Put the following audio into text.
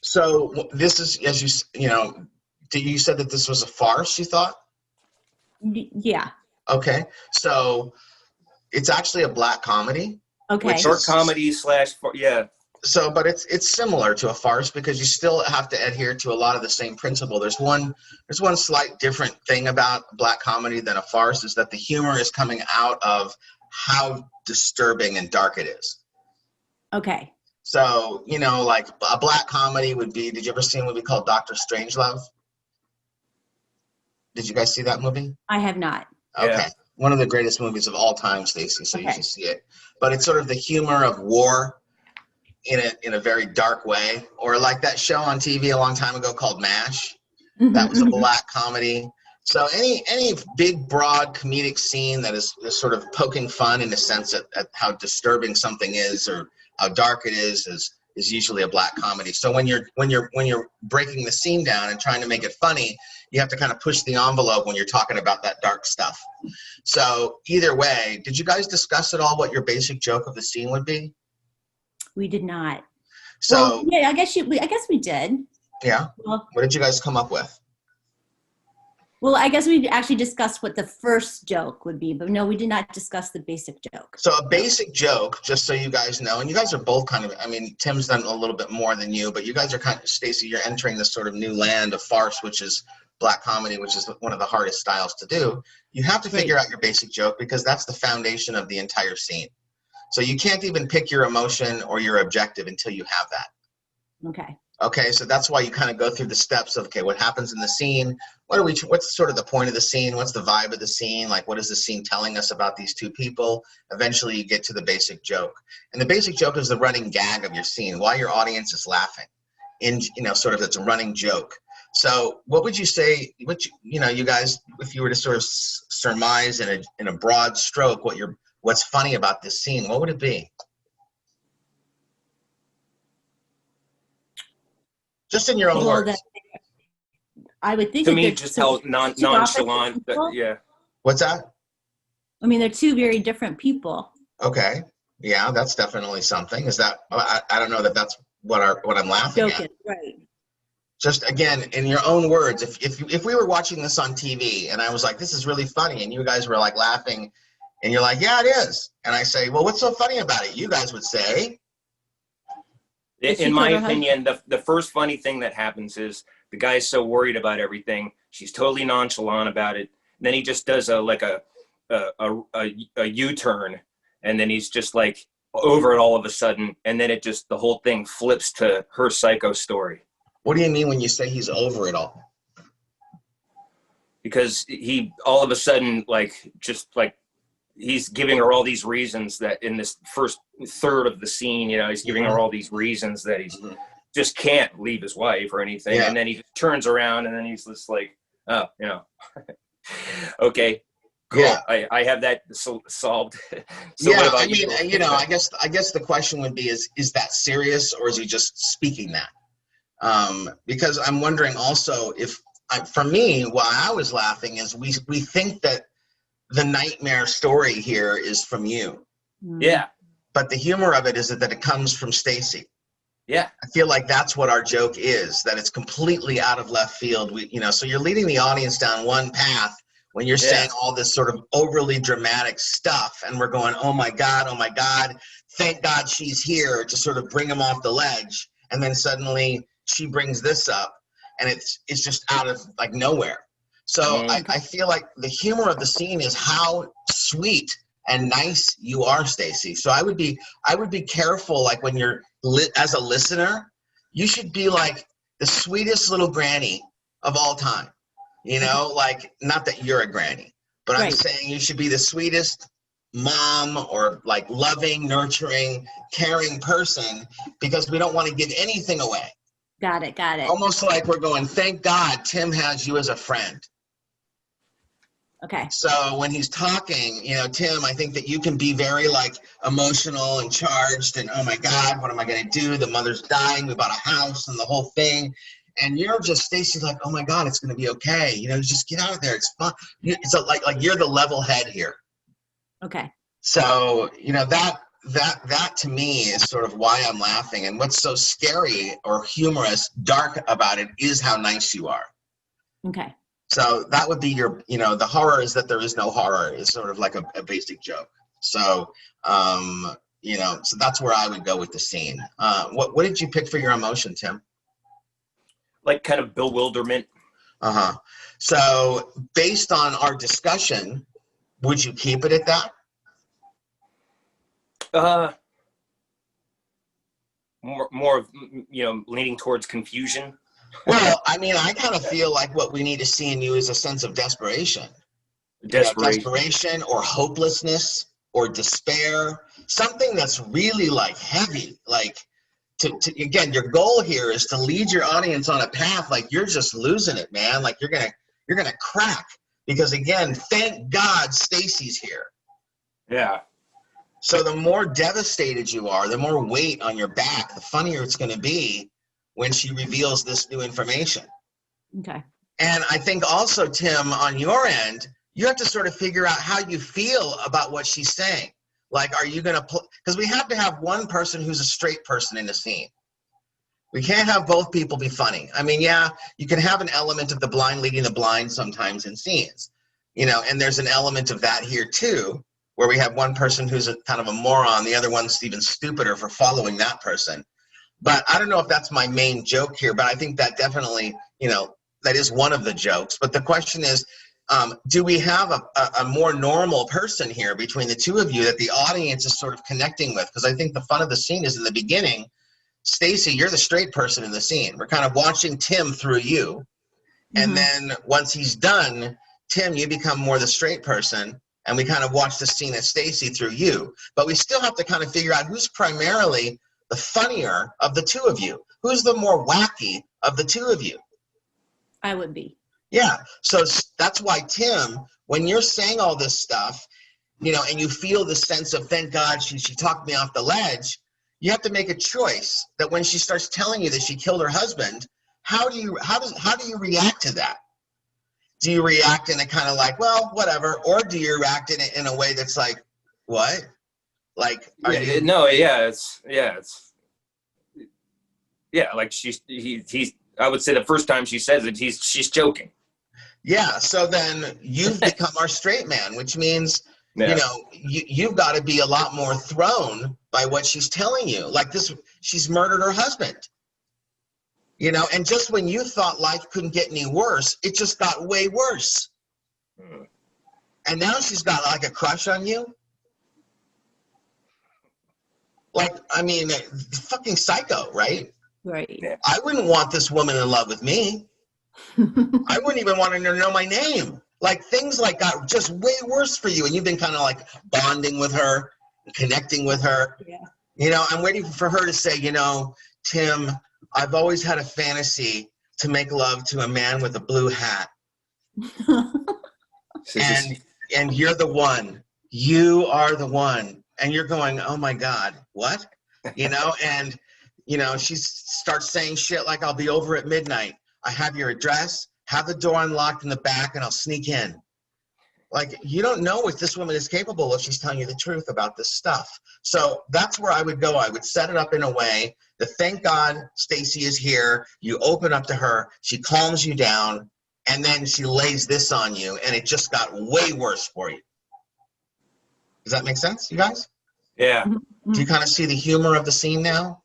So this is, as you know, you said that this was a farce, you thought? Yeah. Okay. So it's actually a black comedy. Okay. Short comedy slash, yeah. So, but it's similar to a farce because you still have to adhere to a lot of the same principle. There's one slight different thing about black comedy than a farce is that the humor is coming out of how disturbing and dark it is. Okay. So, you know, like a black comedy would be, did you ever see a movie called Dr. Strangelove? Did you guys see that movie? I have not. Okay. Yeah. One of the greatest movies of all time, Stacey, so Okay. you should see it. But it's sort of the humor of war in a very dark way. Or like that show on TV a long time ago called MASH. That was a black comedy. So any big, broad comedic scene that is sort of poking fun in a sense at how disturbing something is or how dark it is usually a black comedy. So when you're breaking the scene down and trying to make it funny, you have to kind of push the envelope when you're talking about that dark stuff. So either way, did you guys discuss at all what your basic joke of the scene would be? We did not. So well, yeah, I guess we did. Yeah. Well, What did you guys come up with? Well, I guess we actually discussed what the first joke would be, but no, we did not discuss the basic joke. So a basic joke, just so you guys know, and you guys are both kind of, I mean, Tim's done a little bit more than you, but you guys are kind of, Stacey, you're entering this sort of new land of farce, which is black comedy, which is one of the hardest styles to do. You have to figure out your basic joke because that's the foundation of the entire scene. So you can't even pick your emotion or your objective until you have that. Okay. Okay, so that's why you kind of go through the steps of, okay, what happens in the scene? What's sort of the point of the scene? What's the vibe of the scene? Like, what is the scene telling us about these two people? Eventually you get to the basic joke. And the basic joke is the running gag of your scene while your audience is laughing. Sort of it's a running joke. So what would you say, you guys, if you were to sort of surmise in a broad stroke what's funny about this scene, what would it be? Just in your own words. I would think to me, just how nonchalant. Yeah. What's that? I mean, they're two very different people. Okay. Yeah, that's definitely something. Is that I don't know that that's what I'm laughing at. Right. Just again, in your own words, if we were watching this on TV and I was like, this is really funny, and you guys were like laughing, and you're like, yeah, it is, and I say, well, what's so funny about it? You guys would say. In my opinion, the first funny thing that happens is the guy's so worried about everything. She's totally nonchalant about it. And then he just does a U-turn, and then he's just like over it all of a sudden. And then the whole thing flips to her psycho story. What do you mean when you say he's over it all? Because he all of a sudden he's giving her all these reasons that in this first third of the scene, he's giving her all these reasons that he's just can't leave his wife or anything. Yeah. And then he turns around and then he's just like, oh, okay, cool. Yeah. I have that solved. So yeah, I mean, I guess the question would be, is that serious or is he just speaking that? Because I'm wondering also for me, why I was laughing is we think that the nightmare story here is from you. Yeah. But the humor of it is that it comes from Stacey. Yeah. I feel like that's what our joke is, that it's completely out of left field. So you're leading the audience down one path when you're saying all this sort of overly dramatic stuff. And we're going, oh my God, thank God she's here to sort of bring him off the ledge. And then suddenly she brings this up and it's just out of like nowhere. So I feel like the humor of the scene is how sweet and nice you are, Stacey. So I would be careful, like when you're as a listener, you should be like the sweetest little granny of all time. Like not that you're a granny, but I'm saying you should be the sweetest mom or like loving, nurturing, caring person because we don't want to give anything away. Got it. Almost like we're going, thank God Tim has you as a friend. Okay. So when he's talking, Tim, I think that you can be very like emotional and charged and, oh my God, what am I going to do? The mother's dying. We bought a house and the whole thing. And you're just, Stacey's like, oh my God, it's going to be okay. Just get out of there. It's fun. It's like you're the level head here. Okay. So, that to me is sort of why I'm laughing. And what's so scary or humorous, dark about it is how nice you are. Okay. So that would be your, the horror is that there is no horror is sort of like a basic joke. So, so that's where I would go with the scene. What did you pick for your emotion, Tim? Like kind of bewilderment. Uh-huh. So based on our discussion, would you keep it at that? More of, leaning towards confusion. Well, I mean, I kind of feel like what we need to see in you is a sense of desperation. Desperation or hopelessness or despair, something that's really like heavy, like to again, your goal here is to lead your audience on a path like you're just losing it, man. Like you're gonna crack, because again, thank God Stacy's here. Yeah. So the more devastated you are, the more weight on your back, the funnier it's going to be when she reveals this new information. Okay. And I think also, Tim, on your end, you have to sort of figure out how you feel about what she's saying. Like, are you going to because we have to have one person who's a straight person in the scene. We can't have both people be funny. I mean, yeah, you can have an element of the blind leading the blind sometimes in scenes, and there's an element of that here too, where we have one person who's a kind of a moron, the other one's even stupider for following that person. But I don't know if that's my main joke here, but I think that definitely, that is one of the jokes. But the question is, do we have a more normal person here between the two of you that the audience is sort of connecting with? Because I think the fun of the scene is in the beginning, Stacy, you're the straight person in the scene. We're kind of watching Tim through you. And then once he's done, Tim, you become more the straight person. And we kind of watch the scene as Stacy through you. But we still have to kind of figure out who's primarily the funnier of the two of you. Who's the more wacky of the two of you? I would be. Yeah. So that's why, Tim, when you're saying all this stuff, and you feel the sense of, thank God she talked me off the ledge, you have to make a choice that when she starts telling you that she killed her husband, how do you react to that? Do you react in a kind of like, well, whatever, or do you react in a way that's like, what? Like, are you? No, it's like he's. I would say the first time she says it, she's joking. Yeah. So then you've become our straight man, which means you've got to be a lot more thrown by what she's telling you. Like this, she's murdered her husband. And just when you thought life couldn't get any worse, it just got way worse. And now she's got like a crush on you. Like, I mean, fucking psycho, right? Right. Yeah. I wouldn't want this woman in love with me. I wouldn't even want her to know my name. Like, things like got just way worse for you. And you've been kind of like bonding with her, connecting with her. Yeah. I'm waiting for her to say, Tim, I've always had a fantasy to make love to a man with a blue hat. and you're the one. You are the one. And you're going, oh my God, what? And, she starts saying shit like, I'll be over at midnight. I have your address, have the door unlocked in the back, and I'll sneak in. Like, you don't know if this woman is capable if she's telling you the truth about this stuff. So that's where I would go. I would set it up in a way that, thank God Stacy is here. You open up to her. She calms you down. And then she lays this on you. And it just got way worse for you. Does that make sense, you guys? Yeah. Do you kind of see the humor of the scene now?